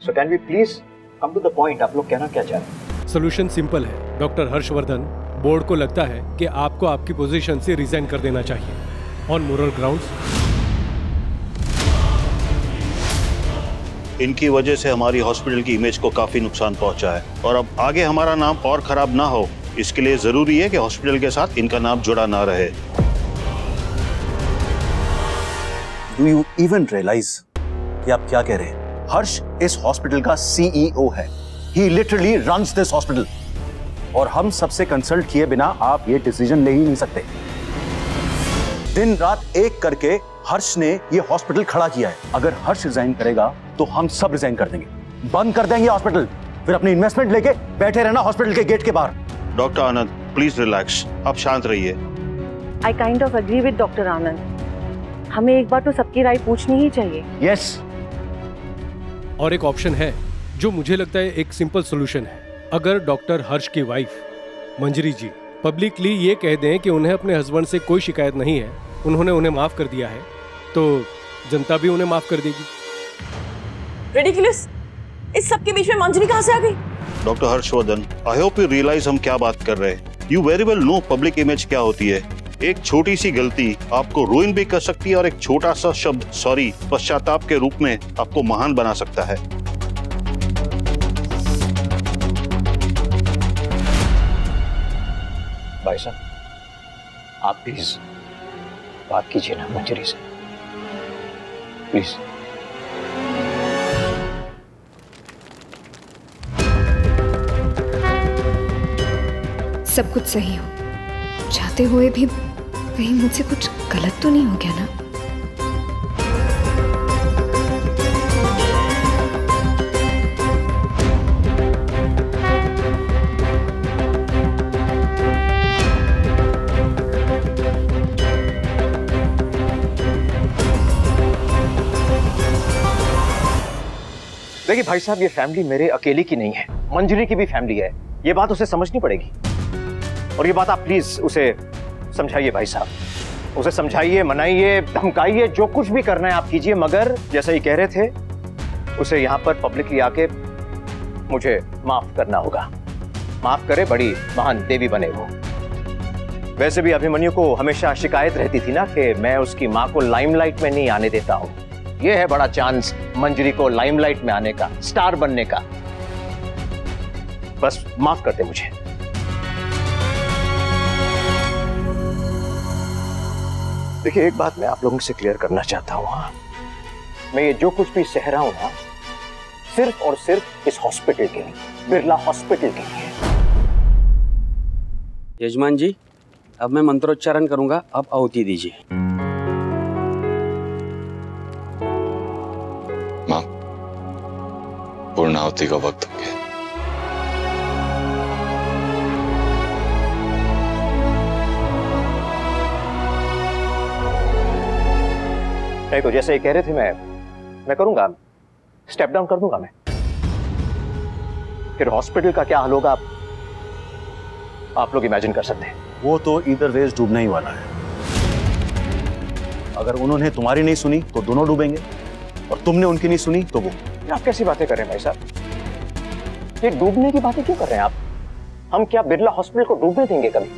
So can we please come to the point? आप लोग कहना क्या चाह रहे हैं? सोल्यूशन सिंपल है डॉक्टर हर्षवर्धन। बोर्ड को लगता है कि आपको आपकी पोजीशन से रिजाइन कर देना चाहिए ऑन मोरल ग्राउंड्स। इनकी वजह से हमारी हॉस्पिटल की इमेज को काफी नुकसान पहुंचा है और अब आगे हमारा नाम और खराब ना हो, इसके लिए जरूरी है कि हॉस्पिटल के साथ इनका नाम जुड़ा ना रहे। Do you even realize कि आप क्या कह रहे हैं? हर्ष इस हॉस्पिटल का CEO है। He literally runs this hospital. और हम सबसे कंसल्ट किए बिना आप ये डिसीजन ले ही नहीं सकते। दिन रात एक करके हर्ष ने ये हॉस्पिटल खड़ा किया है। अगर हर्ष रिजाइन करेगा तो हम सब रिजाइन कर देंगे, बंद कर देंगे हॉस्पिटल, फिर अपनी इन्वेस्टमेंट लेके बैठे रहना हॉस्पिटल के गेट के बाहर। डॉक्टर आनंद प्लीज रिलैक्स, आप शांत रहिए। I kind of agree with doctor Anand. हमें एक बार तो सबकी राय पूछनी ही चाहिए। यस। और एक ऑप्शन है जो मुझे लगता है एक सिंपल सोल्यूशन है। अगर डॉक्टर हर्ष की वाइफ मंजरी जी पब्लिकली ये कह दें कि उन्हें अपने हस्बैंड से कोई शिकायत नहीं है, उन्होंने उन्हें माफ कर दिया है, तो जनता भी उन्हें माफ कर देगी। रिडिकुलस, इस सब के बीच में मंजरी कहां से आ गई? Doctor Harshvardhan, I hope you realise हम क्या बात कर रहे हैं। You very well know public image क्या होती है। एक छोटी सी गलती आपको रुइन भी कर सकती है और एक छोटा सा शब्द सॉरी पश्चाताप के रूप में आपको महान बना सकता है। भाई साहब, आप प्लीज बात कीजिए ना मंजरी से, प्लीज। सब कुछ सही हो चाहते हुए भी कहीं मुझसे कुछ गलत तो नहीं हो गया ना? देखिए भाई साहब, ये फैमिली मेरे अकेले की नहीं है, मंजरी की भी फैमिली है। ये बात उसे समझनी पड़ेगी और ये बात आप प्लीज उसे समझाइए भाई साहब। उसे समझाइए, मनाइए, धमकाइए, जो कुछ भी करना है आप कीजिए, मगर जैसा ही कह रहे थे उसे यहाँ पर पब्लिकली आके मुझे माफ करना होगा। माफ करे, बड़ी महान देवी बने वो। वैसे भी अभिमन्यु को हमेशा शिकायत रहती थी ना कि मैं उसकी माँ को लाइमलाइट में नहीं आने देता हूँ। ये है बड़ा चांस मंजरी को लाइमलाइट में आने का, स्टार बनने का। बस माफ करते मुझे। देखिए, एक बात मैं आप लोगों से क्लियर करना चाहता हूं। मैं ये जो कुछ भी सह रहा हूं ना, सिर्फ और सिर्फ इस हॉस्पिटल के लिए, बिरला हॉस्पिटल के लिए। यजमान जी, अब मैं मंत्रोच्चारण करूंगा, अब आहुति दीजिए। मां, पूर्णाहुति का वक्त हो गया। नहीं तो जैसे ही कह रहे थे मैं करूंगा, स्टेप डाउन कर दूंगा मैं। फिर हॉस्पिटल का क्या हाल होगा आप लोग इमेजिन कर सकते हैं। वो तो इधर वेज डूबना ही वाला है। अगर उन्होंने तुम्हारी नहीं सुनी तो दोनों डूबेंगे, और तुमने उनकी नहीं सुनी तो वो। आप कैसी बातें कर रहे हैं भाई साहब? ये डूबने की बातें क्यों कर रहे हैं आप? हम क्या बिरला हॉस्पिटल को डूबने देंगे कभी?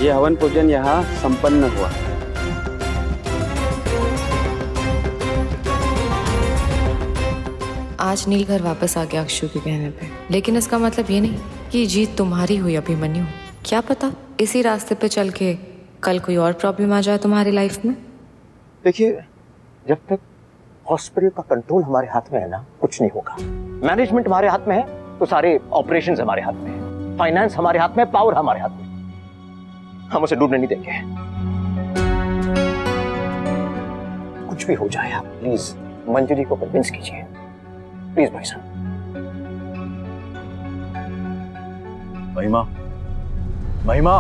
ये हवन पूजन यहाँ संपन्न हुआ। आज नील घर वापस आ गया अक्षु के कहने पे, लेकिन इसका मतलब ये नहीं कि जीत तुम्हारी हुई अभिमन्यु। क्या पता इसी रास्ते पे चल के कल कोई और प्रॉब्लम आ जाए तुम्हारी लाइफ में। देखिए, जब तक हॉस्पिटल का कंट्रोल हमारे हाथ में है ना, कुछ नहीं होगा। मैनेजमेंट हमारे हाथ में है तो सारे ऑपरेशंस हमारे हाथ में है, फाइनेंस हमारे हाथ में, पावर हमारे हाथ में। हम उसे डूबने नहीं देंगे। कुछ भी हो जाए, आप प्लीज मंजरी को कन्विंस कीजिए, प्लीज भाई साहब। महिमा, महिमा,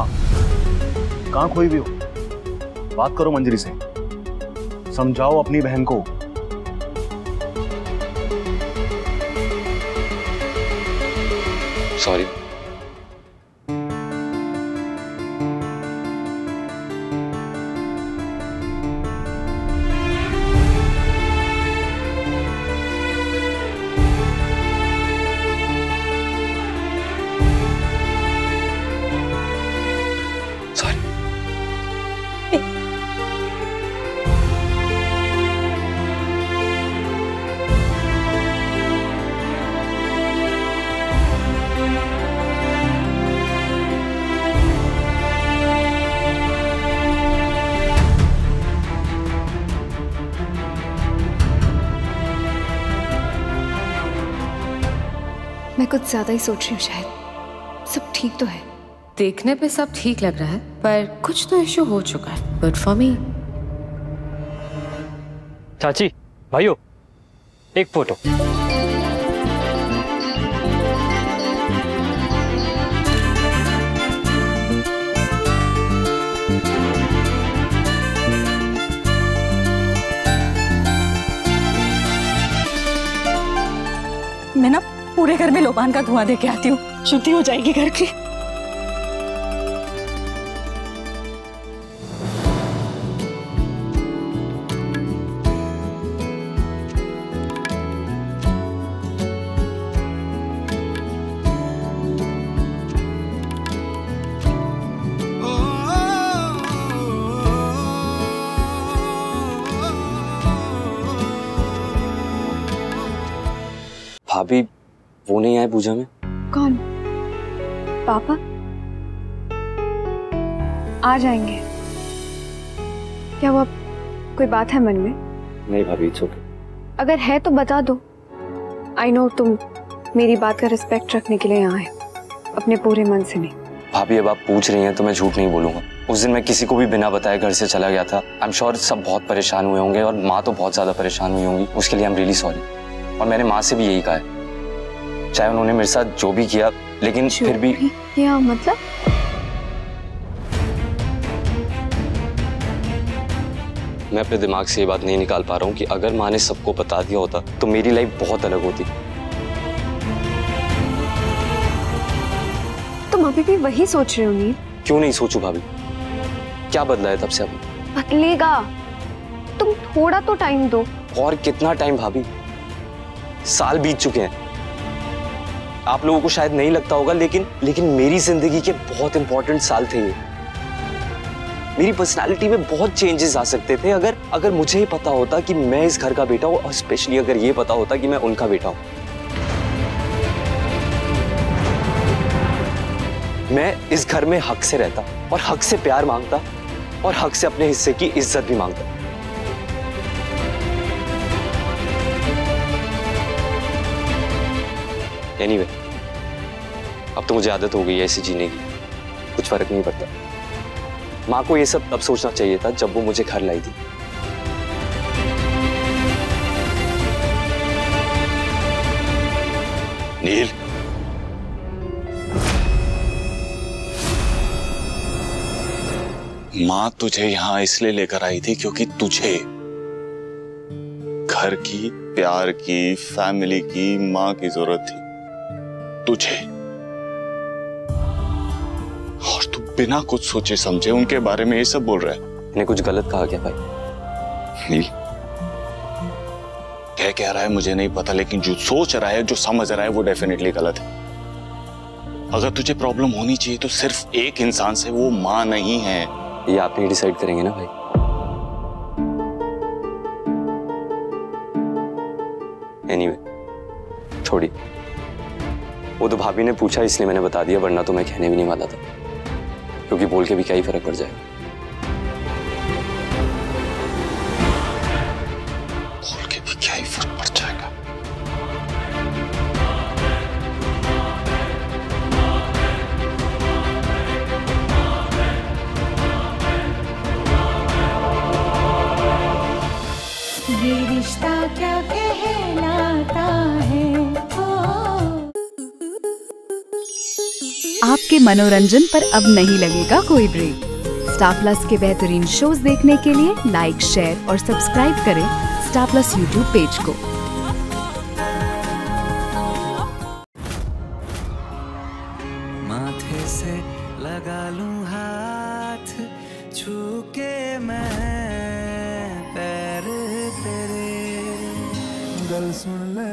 कहां खोई भी हो? बात करो मंजरी से, समझाओ अपनी बहन को। सॉरी। मैं कुछ ज्यादा ही सोच रही हूँ, शायद सब ठीक तो है। देखने पे सब ठीक लग रहा है, पर कुछ तो इश्यू हो चुका है। Good for me. चाची, भाइयों, एक फोटो। मैं ना पूरे घर में लोबान का धुआं दे के आती हूँ, शुद्धि हो जाएगी घर की। भाभी वो नहीं आए पूजा में? कौन? पापा? आ जाएंगे। क्या वो कोई बात है मन में? नहीं भाभी, इट्स ओके। अगर है तो बता दो। आई नो तुम मेरी बात का रिस्पेक्ट रखने के लिए यहाँ है, अपने पूरे मन से नहीं। भाभी अब आप पूछ रही हैं तो मैं झूठ नहीं बोलूंगा। उस दिन मैं किसी को भी बिना बताए घर से चला गया था। आई एम श्योर सब बहुत परेशान हुए होंगे और माँ तो बहुत ज्यादा परेशान हुई होंगी। उसके लिए आई एम रियली सॉरी। और मैंने माँ से भी यही कहा है, चाहे उन्होंने मेरे साथ जो भी किया, लेकिन फिर भी क्या मतलब? मैं अपने दिमाग से ये बात नहीं निकाल पा रहा हूँ कि अगर माँ ने सबको बता दिया होता तो मेरी लाइफ बहुत अलग होती। तुम अभी भी वही सोच रहे हो नील? क्यों नहीं सोचूं भाभी? क्या बदला है तब से? अभी बदलेगा, तुम थोड़ा तो टाइम दो। और कितना टाइम भाभी? साल बीत चुके हैं। आप लोगों को शायद नहीं लगता होगा, लेकिन मेरी जिंदगी के बहुत इंपॉर्टेंट साल थे ये। मेरी पर्सनालिटी में बहुत चेंजेस आ सकते थे अगर मुझे ही पता होता कि मैं इस घर का बेटा हूं, और स्पेशली अगर ये पता होता कि मैं उनका बेटा हूं। मैं इस घर में हक से रहता और हक से प्यार मांगता और हक से अपने हिस्से की इज्जत भी मांगता। एनीवे, अब तो मुझे आदत हो गई है ऐसे जीने की, कुछ फर्क नहीं पड़ता। माँ को ये सब तब सोचना चाहिए था जब वो मुझे घर लाई थी। नील, माँ तुझे यहां इसलिए लेकर आई थी क्योंकि तुझे घर की, प्यार की, फैमिली की, माँ की जरूरत थी। तुझे। और तू बिना कुछ सोचे समझे उनके बारे में ये सब बोल रहा है। मैंने कुछ गलत कहा क्या भाई? नील, क्या कह रहा है मुझे नहीं पता, लेकिन जो सोच रहा है, जो समझ रहा है, वो डेफिनेटली गलत है। अगर तुझे प्रॉब्लम होनी चाहिए तो सिर्फ एक इंसान से, वो माँ नहीं है। ये आप ही डिसाइड करेंगे ना भाई? एनीवे, छोड़ी, वो तो भाभी ने पूछा इसलिए मैंने बता दिया, वरना तो मैं कहने भी नहीं वाला था, क्योंकि बोल के भी क्या ही फर्क पड़ जाएगा। बोल के भी क्या ही फर्क पड़ जाएगा। ये रिश्ता क्या कहलाता है। आपके मनोरंजन पर अब नहीं लगेगा कोई ब्रेक। स्टार प्लस के बेहतरीन शोज देखने के लिए लाइक, शेयर और सब्सक्राइब करें स्टार प्लस यूट्यूब पेज को। माथे से लगा लूं हाथ, छू के मैं पैर तेरे, गल सुन ले